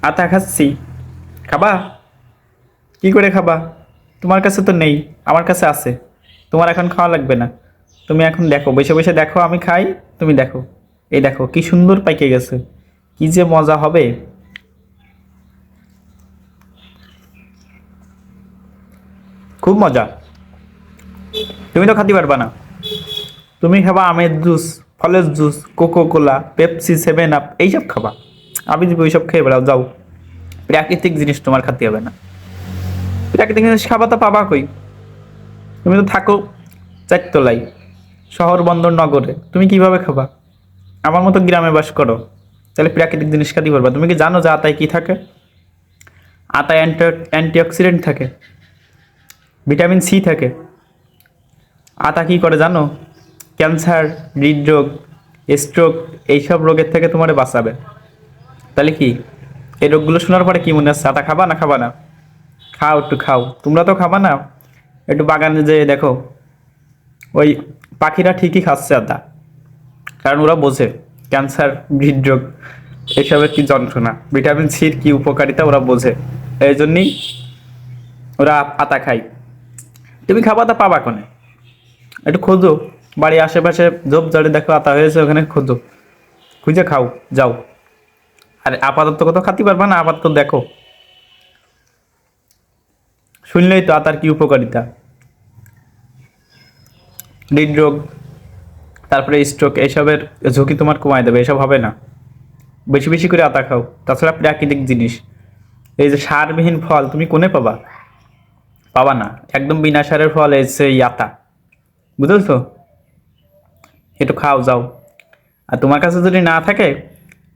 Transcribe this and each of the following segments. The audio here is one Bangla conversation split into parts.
আতা খাচ্ছি, খাবা? কি করে খাবা? তোমার কাছে তো নেই, আমার কাছে আছে। তোমার এখন খাওয়া লাগবে না। তুমি এখন দেখো, বসে বসে দেখো আমি খাই, তুমি দেখো। এই দেখো কি সুন্দর পাইকে গেছে, কি যে মজা হবে। খুব মজা। তুমি তো খাতে পারবা না। তুমি খাবা আমের জুস, ফলের juice, Coca Cola, Pepsi, seven up, এইসব খাবা। আমি যদি ওইসব খেয়ে বেড়াও, যাও। প্রাকৃতিক জিনিস তোমার খাতে হবে না। প্রাকৃতিক জিনিস খাবা তো পাবা কই? তুমি তো থাকো চারতলায়, শহর বন্দর নগরে, তুমি কিভাবে খাবা? আমার মতো গ্রামে বাস করো, তাহলে প্রাকৃতিক জিনিস খাতে পারবা? তুমি কি জানো যে আতায় কি থাকে? আতায় অ্যান্টিঅক্সিডেন্ট থাকে, ভিটামিন সি থাকে। আতা কি করে জানো? ক্যান্সার, হৃদরোগ, স্ট্রোক, এইসব রোগের থেকে তোমার বাঁচাবে। তাহলে কি, এই রোগগুলো শোনার পরে কি মনে হচ্ছে, আতা খাবা না খাবা না? খাও, একটু খাও। তোমরা তো খাবা না। একটু বাগানে যেয়ে দেখো, ওই পাখিরা ঠিকই খাচ্ছে আতা, কারণ ওরা বোঝে ক্যান্সার, হৃদরোগ, এসবের কি যন্ত্রণা, ভিটামিন সির কি উপকারিতা ওরা বোঝে। এই জন্যই ওরা আতা খায়। তুমি খাবা তা পাবা কোনে? একটু খোঁজো, বাড়ির আশেপাশে ঝোপঝাড়ে দেখো আতা হয়েছে, ওখানে খোঁজো, খুঁজে খাও, যাও। আর আপাতত কত খাতে পারবা না, আপাতত দেখো। শুনলেই তো আতার কি উপকারিতা। হৃদরোগ, তারপরে স্ট্রোক, এসবের ঝুঁকি তোমার কমায় দেবে, এসব হবে না। বেশি বেশি করে আতা খাও। তাছাড়া প্রাকৃতিক জিনিস, এই যে সারবিহীন ফল তুমি কোনে পাবা? পাবা না। একদম বিনা সারের ফল এসে আতা, বুঝেছো? একটু খাও, যাও। আর তোমার কাছে যদি না থাকে,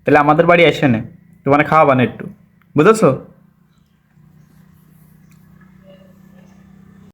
তাহলে আমাদের বাড়ি এসে নে, তোমার খাওয়াবানে একটু, বুঝেছো?